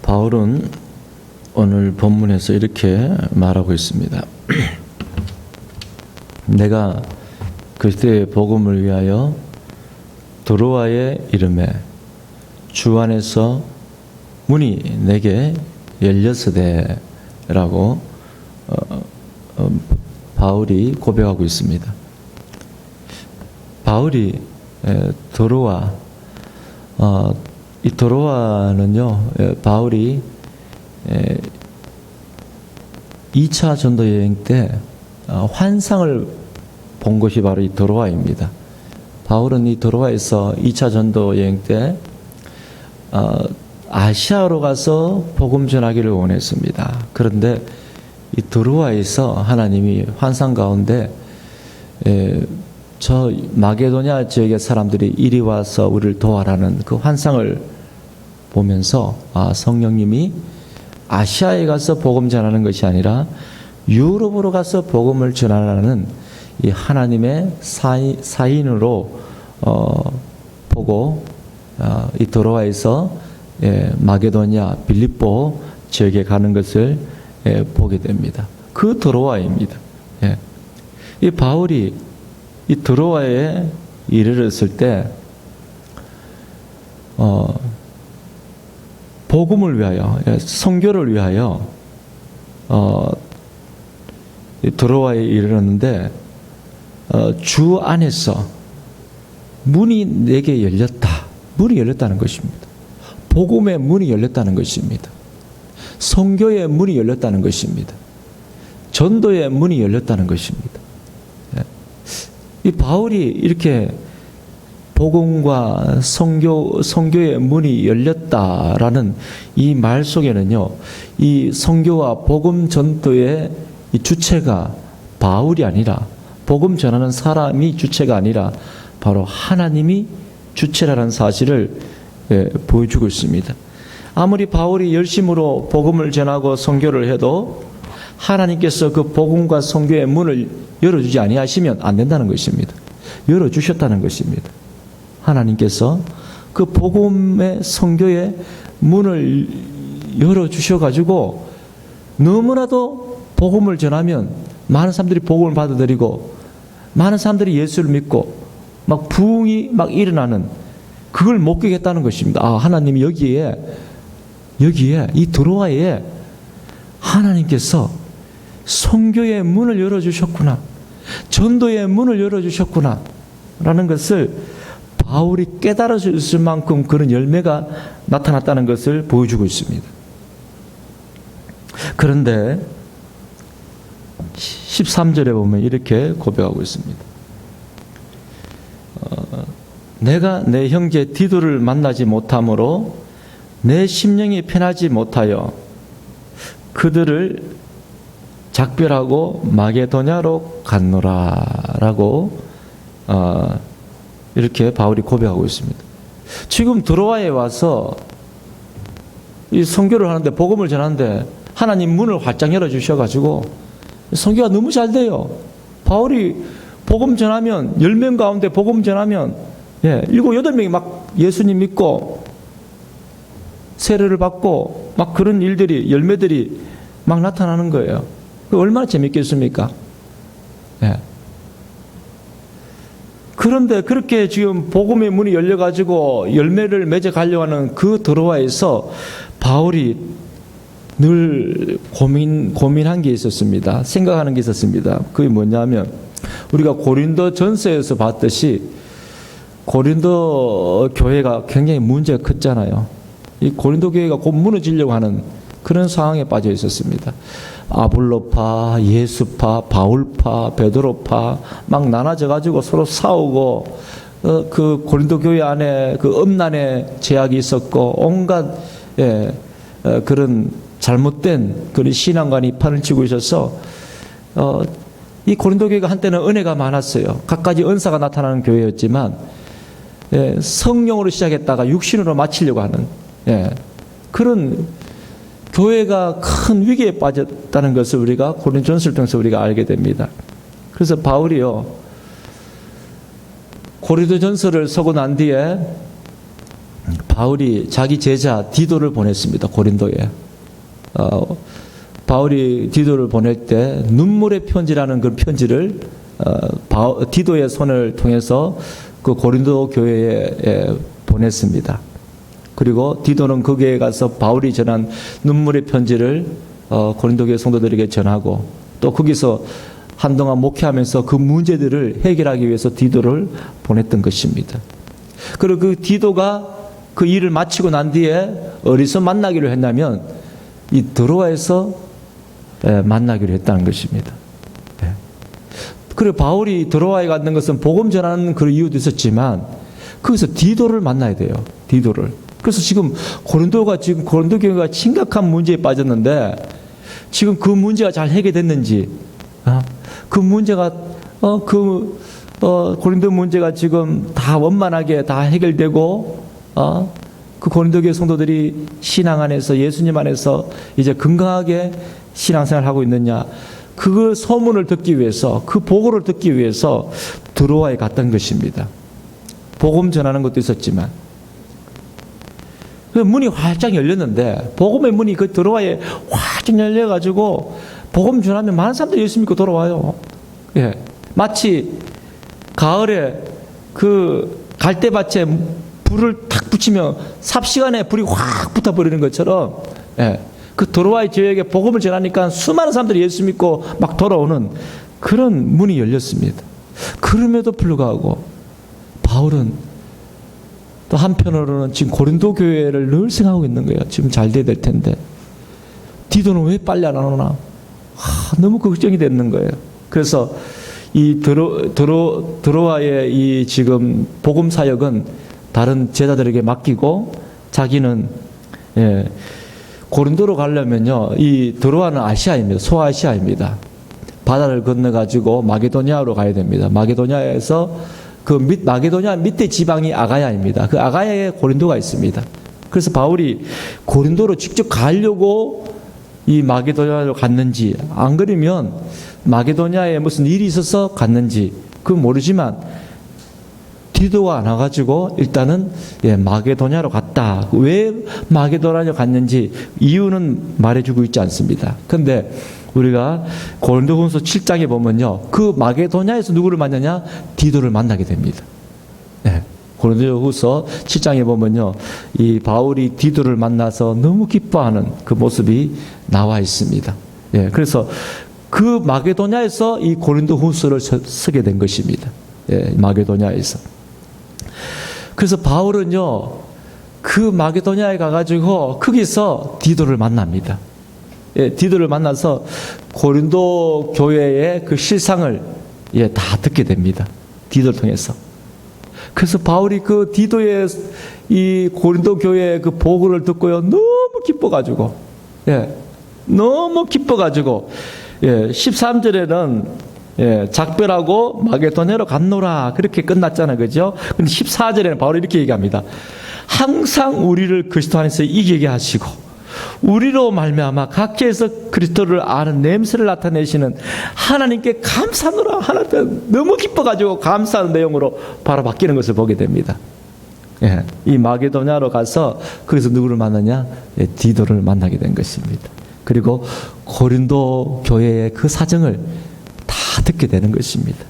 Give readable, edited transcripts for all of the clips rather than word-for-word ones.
바울은 오늘 본문에서 이렇게 말하고 있습니다. 내가 그리스도의 복음을 위하여 드로아의 이름에 주 안에서 문이 내게 열렸으되라고 바울이 고백하고 있습니다. 바울이 드로아, 이 드로아는요, 바울이 2차 전도 여행 때 환상을 본 것이 바로 이 드로아입니다. 바울은 이 드로아에서 2차 전도 여행 때 아시아로 가서 복음 전하기를 원했습니다. 그런데 이 드로아에서 하나님이 환상 가운데 저 마게도냐 지역의 사람들이 이리 와서 우리를 도와라는 그 환상을 보면서 성령님이 아시아에 가서 복음 전하는 것이 아니라 유럽으로 가서 복음을 전하라는 이 하나님의 사인으로 보고 이 드로아에서 마게도냐 빌립보 지역에 가는 것을 보게 됩니다. 그 드로아입니다. 이 바울이 이 드로아에 이르렀을 때 복음을 위하여, 선교를 위하여 드로아에 이르렀는데 주 안에서 문이 내게 열렸다. 문이 열렸다는 것입니다. 복음의 문이 열렸다는 것입니다. 선교의 문이 열렸다는 것입니다. 전도의 문이 열렸다는 것입니다. 이 바울이 이렇게 복음과 선교의 문이 열렸다라는 이 말 속에는요, 이 선교와 복음 전도의 이 주체가 바울이 아니라, 복음 전하는 사람이 주체가 아니라 바로 하나님이 주체라는 사실을 보여주고 있습니다. 아무리 바울이 열심으로 복음을 전하고 선교를 해도 하나님께서 그 복음과 선교의 문을 열어주지 아니하시면 안 된다는 것입니다. 열어주셨다는 것입니다. 하나님께서 그 복음의 선교의 문을 열어주셔가지고 너무나도 복음을 전하면 많은 사람들이 복음을 받아들이고 많은 사람들이 예수를 믿고 막 부흥이 막 일어나는, 그걸 목격했다는 것입니다. 하나님이 여기에 이 드로아에 하나님께서 선교의 문을 열어주셨구나, 전도의 문을 열어주셨구나 라는 것을 바울이 깨달았을 만큼 그런 열매가 나타났다는 것을 보여주고 있습니다. 그런데 13절에 보면 이렇게 고백하고 있습니다. 내가 내 형제 디도를 만나지 못함으로 내 심령이 편하지 못하여 그들을 작별하고 마게도냐로 갔노라 라고 이렇게 바울이 고백하고 있습니다. 지금 드로아에 와서 이 선교를 하는데, 복음을 전하는데 하나님 문을 활짝 열어주셔가지고 선교가 너무 잘 돼요. 바울이 복음 전하면 10명 가운데 복음 전하면 7, 8명이 막 예수님 믿고 세례를 받고 막 그런 일들이, 열매들이 막 나타나는 거예요. 얼마나 재밌겠습니까? 그런데 그렇게 지금 복음의 문이 열려가지고 열매를 맺어가려고 하는 그 드로아에서 바울이 늘 고민한 게 있었습니다. 생각하는 게 있었습니다. 그게 뭐냐면, 우리가 고린도 전서에서 봤듯이 고린도 교회가 굉장히 문제가 컸잖아요. 이 고린도 교회가 곧 무너지려고 하는 그런 상황에 빠져 있었습니다. 아볼로파, 예수파, 바울파, 베드로파 막 나눠져 가지고 서로 싸우고, 그 고린도 교회 안에 그 음란의 제약이 있었고 온갖 그런 잘못된 그런 신앙관이 판을 치고 있어서 이 고린도 교회가 한때는 은혜가 많았어요. 갖가지 은사가 나타나는 교회였지만 성령으로 시작했다가 육신으로 마치려고 하는 그런 교회가 큰 위기에 빠졌다는 것을 우리가 고린도전서를 통해서 우리가 알게 됩니다. 그래서 바울이요, 고린도전서를 쓰고 난 뒤에 바울이 자기 제자 디도를 보냈습니다. 고린도에. 바울이 디도를 보낼 때 눈물의 편지라는 그 편지를 디도의 손을 통해서 그 고린도 교회에 보냈습니다. 그리고 디도는 그 교회에 가서 바울이 전한 눈물의 편지를 고린도 교회 성도들에게 전하고 또 거기서 한동안 목회하면서 그 문제들을 해결하기 위해서 디도를 보냈던 것입니다. 그리고 그 디도가 그 일을 마치고 난 뒤에 어디서 만나기로 했냐면 이 드로아에서 만나기로 했다는 것입니다. 그리고 바울이 드로아에 갔는 것은 복음 전하는 그런 이유도 있었지만 거기서 디도를 만나야 돼요. 디도를. 그래서 지금 고린도 교회가 심각한 문제에 빠졌는데 지금 그 문제가 잘 해결됐는지 그 문제가 고린도 문제가 지금 다 원만하게 다 해결되고 그 고린도 교회 성도들이 신앙 안에서 예수님 안에서 이제 건강하게 신앙생활을 하고 있느냐 그 소문을 듣기 위해서 그 보고를 듣기 위해서 드로아에 갔던 것입니다. 복음 전하는 것도 있었지만 그 문이 활짝 열렸는데 복음의 문이 그 드로아에 활짝 열려가지고 복음 전하면 많은 사람들이 예수 믿고 돌아와요. 예, 마치 가을에 그 갈대밭에 불을 탁 붙이면 삽시간에 불이 확 붙어버리는 것처럼 그 드로아의 지역에 복음을 전하니까 수많은 사람들이 예수 믿고 막 돌아오는 그런 문이 열렸습니다. 그럼에도 불구하고 바울은 또 한편으로는 지금 고린도 교회를 늘 생각하고 있는 거예요. 지금 잘 돼야 될 텐데 디도는 왜 빨리 안 오나 너무 걱정이 되는 거예요. 그래서 이 드로아의 이 지금 복음 사역은 다른 제자들에게 맡기고 자기는 고린도로 가려면요 이 드로아는 아시아입니다. 소아시아입니다. 바다를 건너가지고 마게도냐로 가야 됩니다. 마게도냐에서 마게도냐 밑에 지방이 아가야입니다. 그 아가야에 고린도가 있습니다. 그래서 바울이 고린도로 직접 가려고 이 마게도냐로 갔는지 안 그러면 마게도냐에 무슨 일이 있어서 갔는지 그건 모르지만 디도가 안 와가지고 일단은 마게도냐로 갔다. 왜 마게도냐로 갔는지 이유는 말해주고 있지 않습니다. 그런데 우리가 고린도후서 7장에 보면요, 그 마게도냐에서 누구를 만나냐? 디도를 만나게 됩니다. 고린도후서 7장에 보면요, 이 바울이 디도를 만나서 너무 기뻐하는 그 모습이 나와 있습니다. 그래서 그 마게도냐에서 이 고린도후서를 쓰게 된 것입니다. 마게도냐에서. 그래서 바울은요, 그 마게도냐에 가가지고 거기서 디도를 만납니다. 디도를 만나서 고린도 교회의 그 실상을 다 듣게 됩니다. 디도를 통해서. 그래서 바울이 그 디도의 이 고린도 교회의 그 보고를 듣고요, 너무 기뻐가지고, 너무 기뻐가지고, 13절에는 작별하고 마게도냐로 갔노라 그렇게 끝났잖아요, 그죠? 근데 14절에는 바울이 이렇게 얘기합니다. 항상 우리를 그리스도 안에서 이기게 하시고 우리로 말미암아 각계에서 그리스도를 아는 냄새를 나타내시는 하나님께 감사하노라. 하나님 너무 기뻐가지고 감사하는 내용으로 바로 바뀌는 것을 보게 됩니다. 이 마게도냐로 가서 거기서 누구를 만나냐? 디도를 만나게 된 것입니다. 그리고 고린도 교회의 그 사정을 다 듣게 되는 것입니다.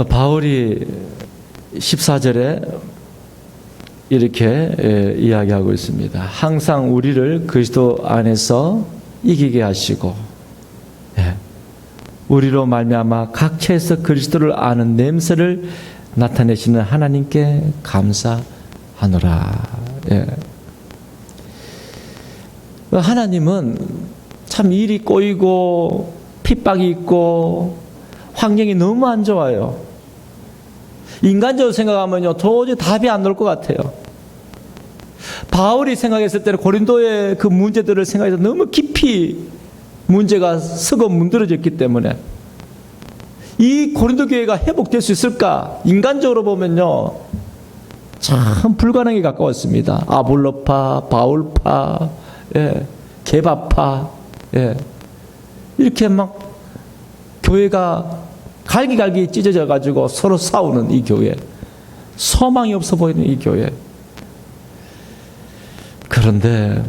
바울이 14절에 이렇게 이야기하고 있습니다. 항상 우리를 그리스도 안에서 이기게 하시고 우리로 말미암아 각처에서 그리스도를 아는 냄새를 나타내시는 하나님께 감사하노라. 하나님은 참 일이 꼬이고 핍박이 있고 환경이 너무 안 좋아요. 인간적으로 생각하면요, 도저히 답이 안 나올 것 같아요. 바울이 생각했을 때는 고린도의 그 문제들을 생각해서 너무 깊이 문제가 썩어 문드러졌기 때문에 이 고린도 교회가 회복될 수 있을까? 인간적으로 보면요, 참 불가능에 가까웠습니다. 아볼로파, 바울파, 게바파, 이렇게 막 교회가 갈기갈기 찢어져 가지고 서로 싸우는 이 교회. 소망이 없어 보이는 이 교회. 그런데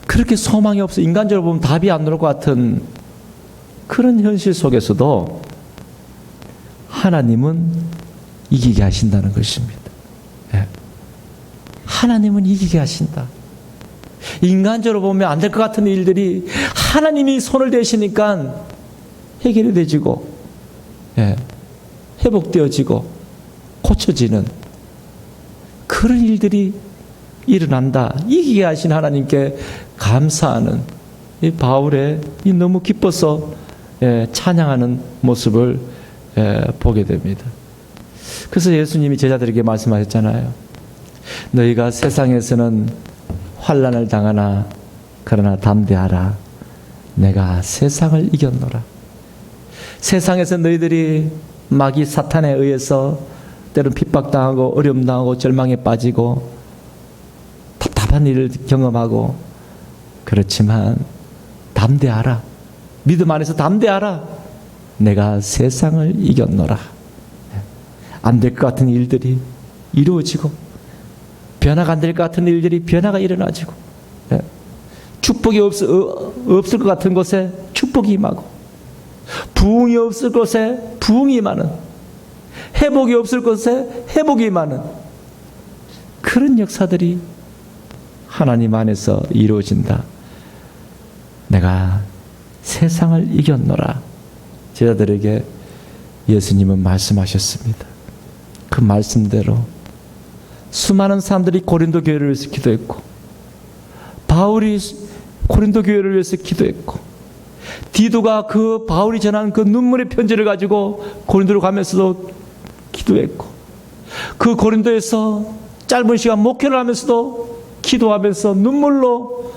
그렇게 소망이 없어 인간적으로 보면 답이 안 나올 것 같은 그런 현실 속에서도 하나님은 이기게 하신다는 것입니다. 예. 하나님은 이기게 하신다. 인간적으로 보면 안 될 것 같은 일들이 하나님이 손을 대시니까 해결이 되지고, 예. 회복되어지고 고쳐지는 그런 일들이 일어난다. 이기게 하신 하나님께 감사하는 이 바울의 이 너무 기뻐서 찬양하는 모습을 보게 됩니다. 그래서 예수님이 제자들에게 말씀하셨잖아요. 너희가 세상에서는 환난을 당하나 그러나 담대하라. 내가 세상을 이겼노라. 세상에서 너희들이 마귀 사탄에 의해서 때로는 핍박당하고 어려움당하고 절망에 빠지고 답답한 일을 경험하고 그렇지만 담대하라. 믿음 안에서 담대하라. 내가 세상을 이겼노라. 안 될 것 같은 일들이 이루어지고 변화가 안 될 것 같은 일들이 변화가 일어나지고 축복이 없을 것 같은 곳에 축복이 임하고 부흥이 없을 곳에 부흥이 임하는 회복이 없을 곳에 회복이 임하는 그런 역사들이 하나님 안에서 이루어진다. 내가 세상을 이겼노라. 제자들에게 예수님은 말씀하셨습니다. 그 말씀대로 수많은 사람들이 고린도 교회를 위해서 기도했고 바울이 고린도 교회를 위해서 기도했고 디도가 그 바울이 전한 그 눈물의 편지를 가지고 고린도로 가면서도 기도했고 그 고린도에서 짧은 시간 목회를 하면서도 기도하면서 눈물로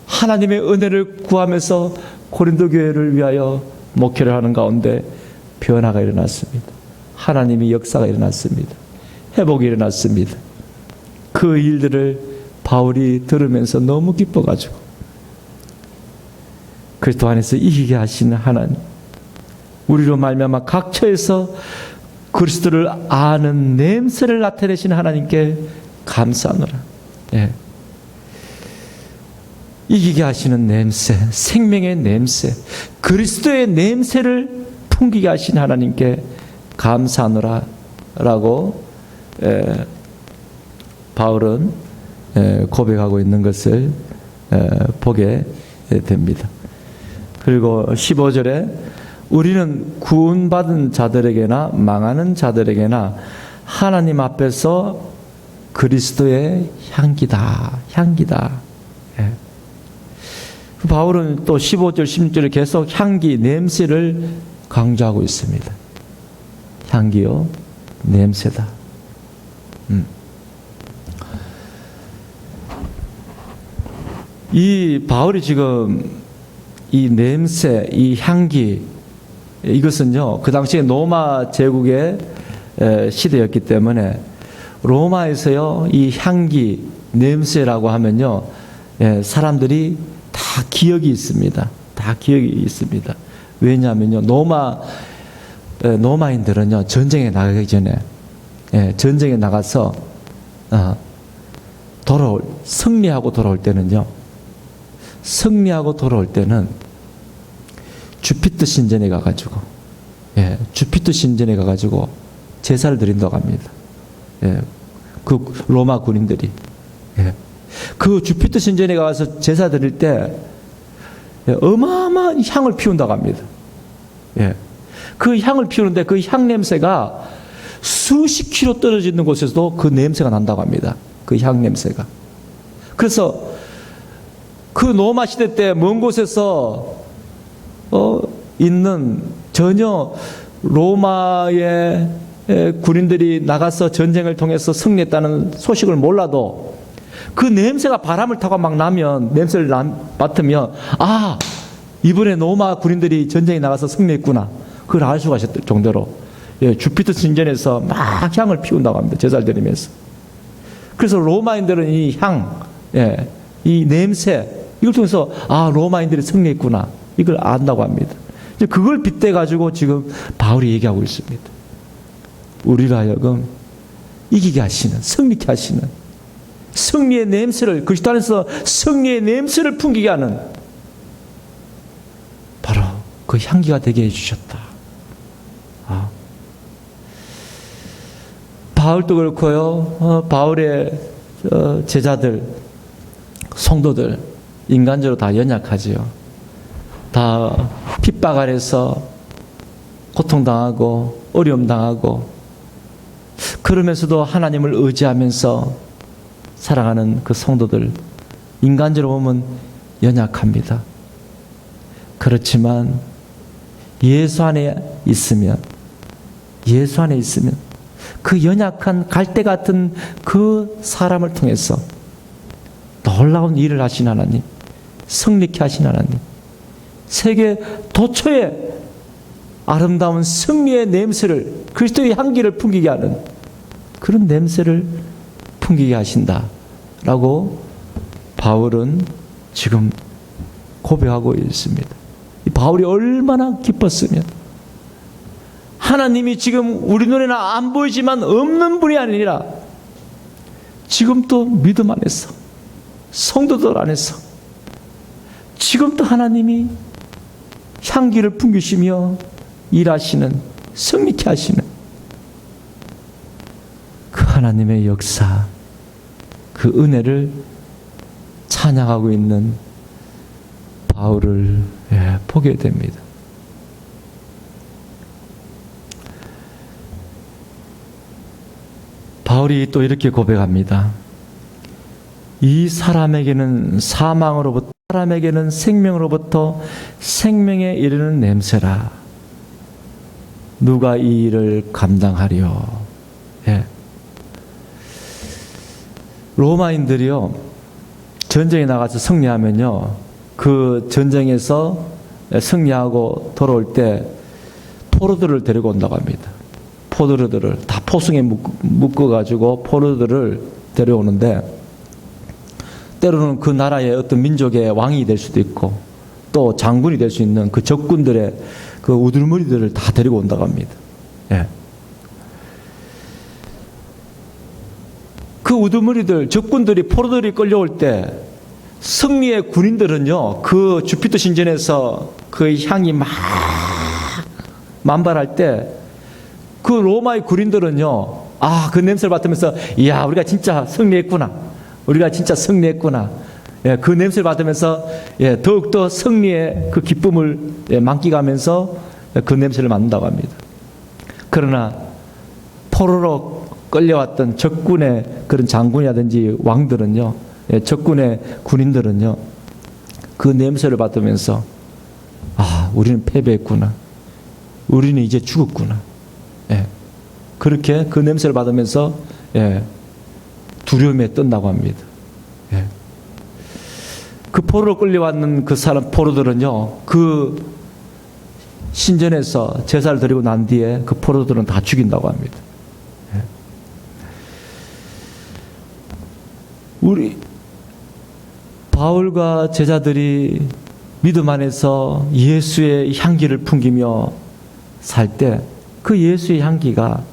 하나님의 은혜를 구하면서 고린도 교회를 위하여 목회를 하는 가운데 변화가 일어났습니다. 하나님의 역사가 일어났습니다. 회복이 일어났습니다. 그 일들을 바울이 들으면서 너무 기뻐가지고 그리스도 안에서 이기게 하시는 하나님, 우리로 말미암아 각처에서 그리스도를 아는 냄새를 나타내시는 하나님께 감사하노라. 예. 이기게 하시는 냄새, 생명의 냄새, 그리스도의 냄새를 풍기게 하신 하나님께 감사하노라 라고 바울은 고백하고 있는 것을 보게 됩니다. 그리고 15절에 우리는 구원받은 자들에게나 망하는 자들에게나 하나님 앞에서 그리스도의 향기다. 향기다. 예. 바울은 또 15절, 16절에 계속 향기, 냄새를 강조하고 있습니다. 향기요, 냄새다. 이 바울이 지금 이 냄새, 이 향기, 이것은요, 그 당시에 로마 제국의 시대였기 때문에 로마에서요, 이 향기, 냄새라고 하면요, 사람들이 다 기억이 있습니다. 다 기억이 있습니다. 왜냐하면요, 로마인들은요, 전쟁에 나가기 전에, 전쟁에 나가서, 승리하고 돌아올 때는요, 주피터 신전에 가가지고, 주피터 신전에 가가지고 제사를 드린다고 합니다. 그 로마 군인들이. 그 주피터 신전에 가서 제사 드릴 때 어마어마한 향을 피운다고 합니다. 그 향을 피우는데 그 향 냄새가 수십 킬로 떨어지는 곳에서도 그 냄새가 난다고 합니다. 그 향 냄새가. 그래서 그 로마 시대 때 먼 곳에서 있는 전혀 로마의 군인들이 나가서 전쟁을 통해서 승리했다는 소식을 몰라도 그 냄새가 바람을 타고 막 나면, 냄새를 맡으면, 아, 이번에 로마 군인들이 전쟁에 나가서 승리했구나. 그걸 알 수가 있을 정도로 주피터 신전에서 막 향을 피운다고 합니다. 제사를 드리면서. 그래서 로마인들은 이 향, 이 냄새, 이걸 통해서 아, 로마인들이 승리했구나. 이걸 안다고 합니다. 그걸 빗대 가지고 지금 바울이 얘기하고 있습니다. 우리로 하여금 이기게 하시는, 승리케 하시는, 승리의 냄새를, 그리스도 안에서 승리의 냄새를 풍기게 하는 바로 그 향기가 되게 해주셨다. 바울도 그렇고요. 바울의 제자들, 성도들 인간적으로 다 연약하지요. 다 핍박 아래서 고통당하고 어려움 당하고 그러면서도 하나님을 의지하면서 살아가는 그 성도들 인간적으로 보면 연약합니다. 그렇지만 예수 안에 있으면 그 연약한 갈대 같은 그 사람을 통해서 놀라운 일을 하신 하나님, 승리케 하신 하나님, 세계 도처에 아름다운 승리의 냄새를, 그리스도의 향기를 풍기게 하는 그런 냄새를 풍기게 하신다라고 바울은 지금 고백하고 있습니다. 바울이 얼마나 기뻤으면, 하나님이 지금 우리 눈에는 안 보이지만 없는 분이 아니라 지금 또 믿음 안에서, 성도들 안에서 지금 또 하나님이 향기를 풍기시며 일하시는, 승리케 하시는 그 하나님의 역사, 그 은혜를 찬양하고 있는 바울을 보게 됩니다. 바울이 또 이렇게 고백합니다. 이 사람에게는 사망으로부터, 사람에게는 생명으로부터 생명에 이르는 냄새라. 누가 이 일을 감당하리요? 로마인들이요, 전쟁에 나가서 승리하면요, 그 전쟁에서 승리하고 돌아올 때 포로들을 데리고 온다고 합니다. 포로들을 다 포승에 묶어가지고 포로들을 데려오는데, 때로는 그 나라의 어떤 민족의 왕이 될 수도 있고 또 장군이 될 수 있는 그 적군들의 그 우두머리들을 다 데리고 온다고 합니다. 그 우두머리들, 적군들이, 포로들이 끌려올 때 승리의 군인들은요, 그 주피터 신전에서 그 향이 막 만발할 때 그 로마의 군인들은요, 그 냄새를 맡으면서, 이야, 우리가 진짜 승리했구나. 우리가 진짜 승리했구나. 그 냄새를 맡으면서 더욱더 승리의 그 기쁨을 만끽하면서 그 냄새를 맡는다고 합니다. 그러나 포로로 끌려왔던 적군의 그런 장군이라든지 왕들은요, 적군의 군인들은요, 그 냄새를 맡으면서 우리는 패배했구나. 우리는 이제 죽었구나. 그렇게 그 냄새를 받으면서 두려움에 뜬다고 합니다. 그 포로로 끌려왔는 그 사람, 포로들은요, 그 신전에서 제사를 드리고 난 뒤에 그 포로들은 다 죽인다고 합니다. 우리 바울과 제자들이 믿음 안에서 예수의 향기를 풍기며 살 때 그 예수의 향기가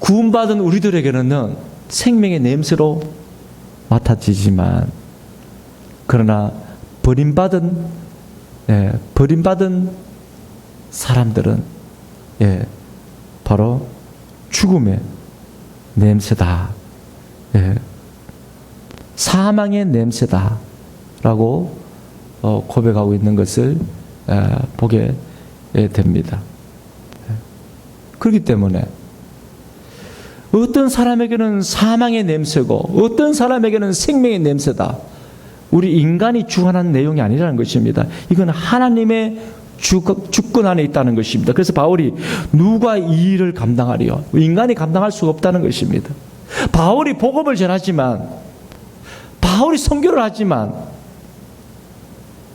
구원받은 우리들에게는 생명의 냄새로 맡아지지만, 그러나 버림받은 사람들은 바로 죽음의 냄새다, 사망의 냄새다라고 고백하고 있는 것을 보게 됩니다. 그렇기 때문에 어떤 사람에게는 사망의 냄새고 어떤 사람에게는 생명의 냄새다. 우리 인간이 주관하는 내용이 아니라는 것입니다. 이건 하나님의 주권 안에 있다는 것입니다. 그래서 바울이 누가 이 일을 감당하리요? 인간이 감당할 수가 없다는 것입니다. 바울이 복음을 전하지만, 바울이 선교를 하지만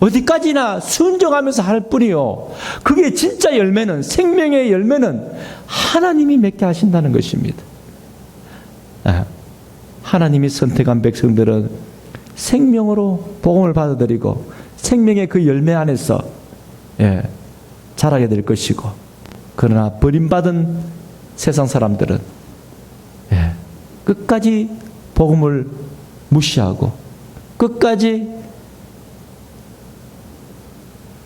어디까지나 순종하면서 할 뿐이요, 그게 진짜 열매는, 생명의 열매는 하나님이 맺게 하신다는 것입니다. 하나님이 선택한 백성들은 생명으로 복음을 받아들이고 생명의 그 열매 안에서 자라게 될 것이고, 그러나 버림받은 세상 사람들은 끝까지 복음을 무시하고 끝까지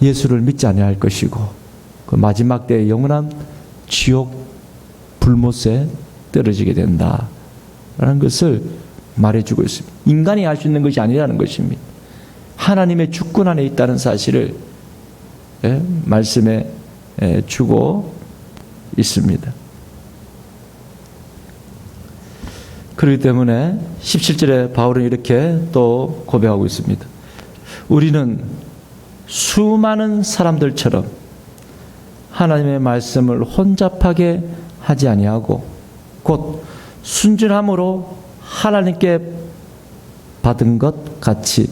예수를 믿지 아니할 것이고 그 마지막 때에 영원한 지옥 불못에 떨어지게 된다라는 것을 말해주고 있습니다. 인간이 할 수 있는 것이 아니라는 것입니다. 하나님의 주권 안에 있다는 사실을 말씀해 주고 있습니다. 그렇기 때문에 17절에 바울은 이렇게 또 고백하고 있습니다. 우리는 수많은 사람들처럼 하나님의 말씀을 혼잡하게 하지 아니하고 곧 순전함으로 하나님께 받은 것 같이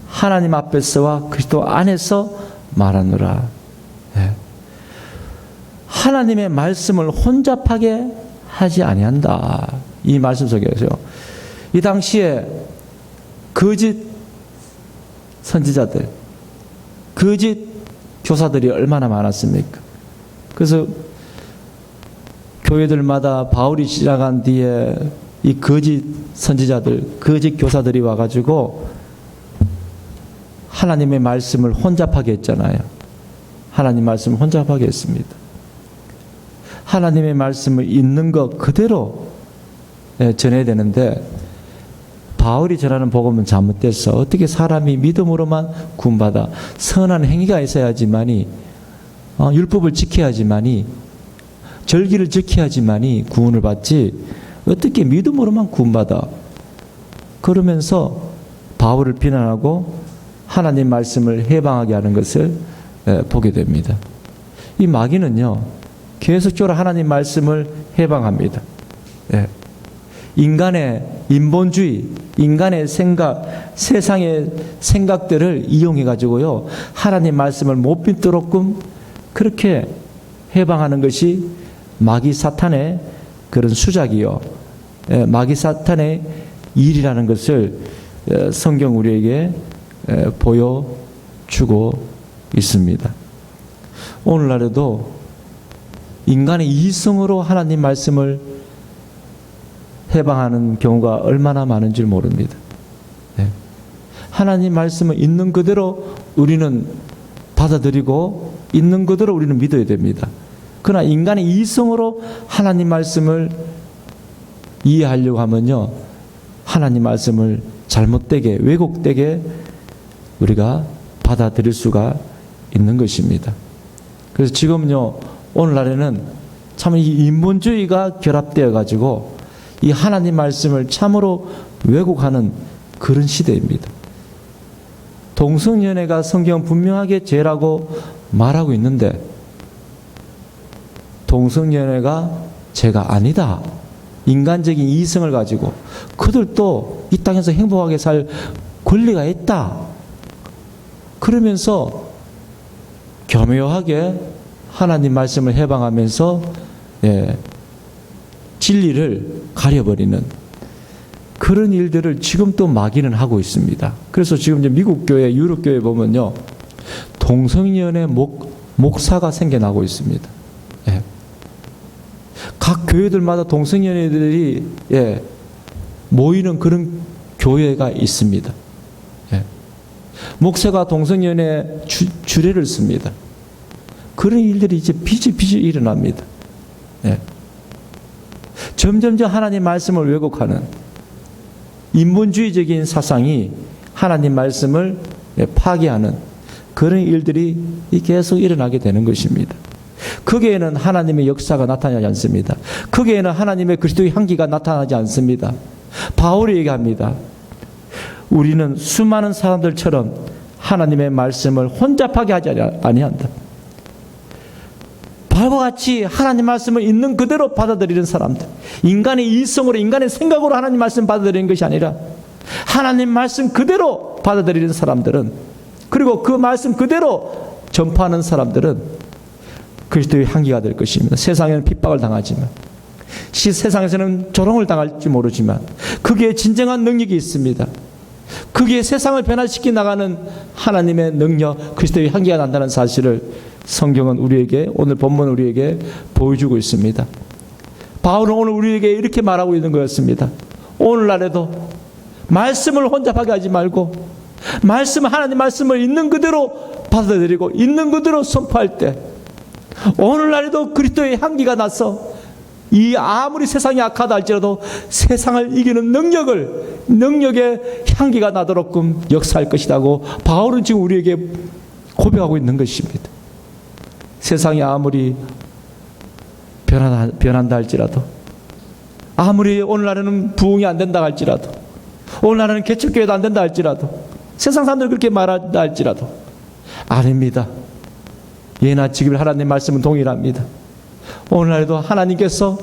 하나님 앞에서와 그리스도 안에서 말하노라. 하나님의 말씀을 혼잡하게 하지 아니한다. 이 말씀 속에서요. 이 당시에 거짓 선지자들, 거짓 교사들이 얼마나 많았습니까? 그래서 교회들마다 바울이 지나간 뒤에 이 거짓 선지자들, 거짓 교사들이 와가지고 하나님의 말씀을 혼잡하게 했잖아요. 하나님 말씀을 혼잡하게 했습니다. 하나님의 말씀을 있는 것 그대로 전해야 되는데 바울이 전하는 복음은 잘못됐어. 어떻게 사람이 믿음으로만 구원받아? 선한 행위가 있어야지만이 율법을 지켜야지만이 절기를 지켜야지만이 구원을 받지 어떻게 믿음으로만 구원받아? 그러면서 바울을 비난하고 하나님 말씀을 해방하게 하는 것을 보게 됩니다. 이 마귀는요 계속적으로 하나님 말씀을 해방합니다. 인간의 인본주의, 인간의 생각, 세상의 생각들을 이용해 가지고요 하나님 말씀을 못 믿도록끔 그렇게 해방하는 것이 마귀 사탄의 그런 수작이요 마귀 사탄의 일이라는 것을 성경 우리에게 보여주고 있습니다. 오늘날에도 인간의 이성으로 하나님 말씀을 해방하는 경우가 얼마나 많은지 모릅니다. 하나님 말씀은 있는 그대로 우리는 받아들이고 있는 그대로 우리는 믿어야 됩니다. 그러나 인간의 이성으로 하나님 말씀을 이해하려고 하면요 하나님 말씀을 잘못되게 왜곡되게 우리가 받아들일 수가 있는 것입니다. 그래서 지금요 오늘날에는 참 이 인본주의가 결합되어 가지고 이 하나님 말씀을 참으로 왜곡하는 그런 시대입니다. 동성연애가 성경 분명하게 죄라고 말하고 있는데 동성연애가 죄가 아니다. 인간적인 이성을 가지고 그들도 이 땅에서 행복하게 살 권리가 있다. 그러면서 교묘하게 하나님 말씀을 해방하면서 진리를 가려버리는 그런 일들을 지금 또 마귀는 하고 있습니다. 그래서 지금 이제 미국 교회, 유럽 교회 보면요 동성연애 목사가 생겨나고 있습니다. 각 교회들마다 동성연애들이 모이는 그런 교회가 있습니다. 목사가 동성연애 주례를 씁니다. 그런 일들이 이제 비질비질 일어납니다. 점점점 하나님 말씀을 왜곡하는 인본주의적인 사상이 하나님 말씀을 파괴하는 그런 일들이 계속 일어나게 되는 것입니다. 거기에는 하나님의 역사가 나타나지 않습니다. 거기에는 하나님의 그리스도의 향기가 나타나지 않습니다. 바울이 얘기합니다. 우리는 수많은 사람들처럼 하나님의 말씀을 혼잡하게 하지 아니한다. 바울과 같이 하나님 말씀을 있는 그대로 받아들이는 사람들, 인간의 이성으로 인간의 생각으로 하나님 말씀 받아들이는 것이 아니라 하나님 말씀 그대로 받아들이는 사람들은 그리고 그 말씀 그대로 전파하는 사람들은 그리스도의 향기가 될 것입니다. 세상에는 핍박을 당하지만 세상에서는 조롱을 당할지 모르지만 그게 진정한 능력이 있습니다. 그게 세상을 변화시켜 나가는 하나님의 능력, 그리스도의 향기가 난다는 사실을 성경은 우리에게, 오늘 본문은 우리에게 보여주고 있습니다. 바울은 오늘 우리에게 이렇게 말하고 있는 거였습니다. 오늘날에도 말씀을 혼잡하게 하지 말고 하나님 말씀을 있는 그대로 받아들이고 있는 그대로 선포할 때 오늘날에도 그리스도의 향기가 나서 이 아무리 세상이 악하다 할지라도 세상을 이기는 능력의 향기가 나도록끔 역사할 것이라고 바울은 지금 우리에게 고백하고 있는 것입니다. 세상이 아무리 변한다 할지라도, 아무리 오늘날에는 부흥이 안 된다 할지라도, 오늘날에는 개척교회도 안 된다 할지라도, 세상 사람들이 그렇게 말한다 할지라도 아닙니다. 예나 지금 하나님 말씀은 동일합니다. 오늘날에도 하나님께서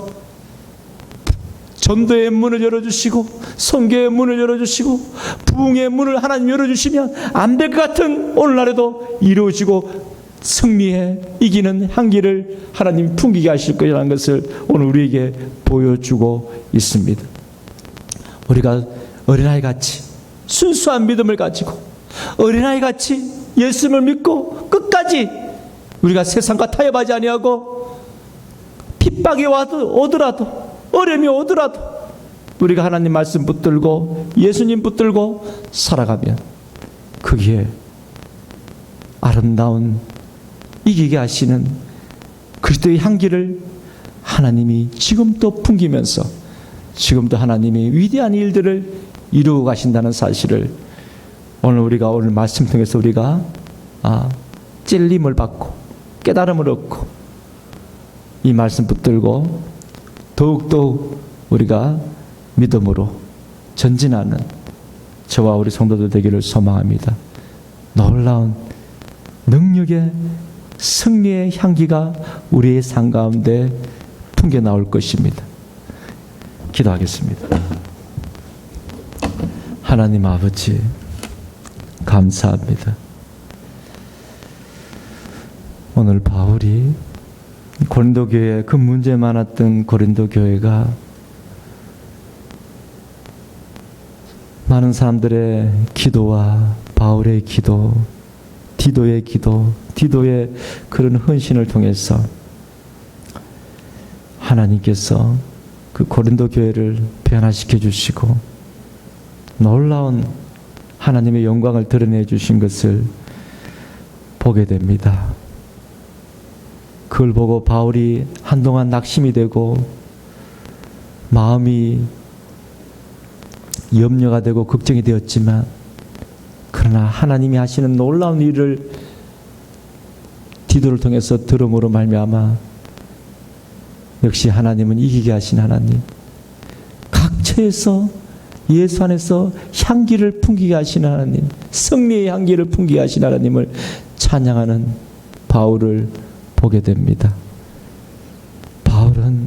전도의 문을 열어주시고 선교의 문을 열어주시고 부흥의 문을 하나님 열어주시면 안 될 것 같은 오늘날에도 이루어지고 승리해 이기는 향기를 하나님 풍기게 하실 거라는 것을 오늘 우리에게 보여주고 있습니다. 우리가 어린아이같이 순수한 믿음을 가지고 어린아이같이 예수님을 믿고 끝까지 우리가 세상과 타협하지 아니하고 핍박이 오더라도 어려움이 오더라도 우리가 하나님 말씀 붙들고 예수님 붙들고 살아가면 거기에 아름다운 이기게 하시는 그리스도의 향기를 하나님이 지금도 풍기면서 지금도 하나님이 위대한 일들을 이루어 가신다는 사실을 오늘 말씀 통해서 우리가 찔림을 받고 깨달음을 얻고 이 말씀 붙들고 더욱더욱 우리가 믿음으로 전진하는 저와 우리 성도들 되기를 소망합니다. 놀라운 능력의 승리의 향기가 우리의 삶 가운데 풍겨 나올 것입니다. 기도하겠습니다. 하나님 아버지 감사합니다. 오늘 바울이 고린도 교회, 그 문제 많았던 고린도 교회가 많은 사람들의 기도와 바울의 기도, 디도의 기도, 디도의 그런 헌신을 통해서 하나님께서 그 고린도 교회를 변화시켜 주시고 놀라운 하나님의 영광을 드러내 주신 것을 보게 됩니다. 그걸 보고 바울이 한동안 낙심이 되고 마음이 염려가 되고 걱정이 되었지만 그러나 하나님이 하시는 놀라운 일을 디도를 통해서 들음으로 말미암아 역시 하나님은 이기게 하신 하나님, 각처에서 예수 안에서 향기를 풍기게 하신 하나님, 승리의 향기를 풍기게 하신 하나님을 찬양하는 바울을 보게 됩니다. 바울은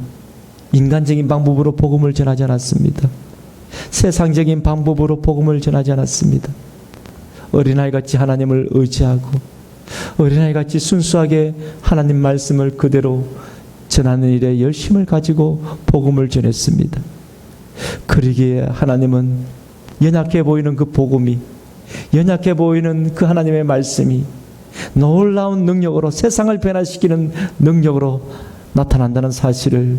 인간적인 방법으로 복음을 전하지 않았습니다. 세상적인 방법으로 복음을 전하지 않았습니다. 어린아이같이 하나님을 의지하고 어린아이같이 순수하게 하나님 말씀을 그대로 전하는 일에 열심을 가지고 복음을 전했습니다. 그러기에 하나님은 연약해 보이는 그 복음이, 연약해 보이는 그 하나님의 말씀이 놀라운 능력으로, 세상을 변화시키는 능력으로 나타난다는 사실을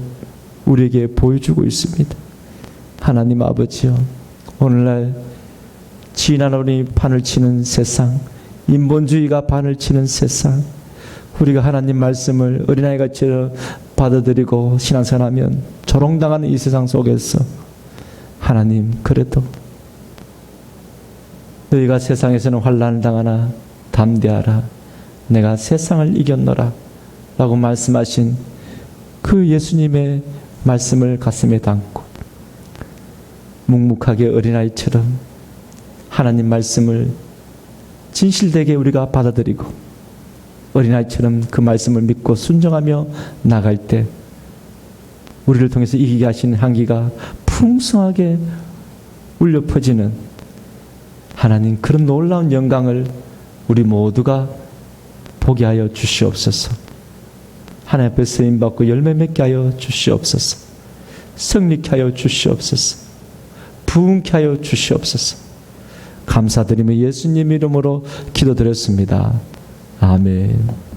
우리에게 보여주고 있습니다. 하나님 아버지요, 오늘날 진화론이 판을 치는 세상, 인본주의가 판을 치는 세상, 우리가 하나님 말씀을 어린아이같이 받아들이고 신앙생활하면 조롱당하는 이 세상 속에서 하나님, 그래도 너희가 세상에서는 환난을 당하나 담대하라, 내가 세상을 이겼노라 라고 말씀하신 그 예수님의 말씀을 가슴에 담고 묵묵하게 어린아이처럼 하나님 말씀을 진실되게 우리가 받아들이고 어린아이처럼 그 말씀을 믿고 순종하며 나갈 때 우리를 통해서 이기게 하신 향기가 풍성하게 울려 퍼지는 하나님, 그런 놀라운 영광을 우리 모두가 보게 하여 주시옵소서. 하나님 앞에 쓰임받고 열매 맺게 하여 주시옵소서. 승리케 하여 주시옵소서. 부흥케 하여 주시옵소서. 감사드리며 예수님 이름으로 기도드렸습니다. 아멘.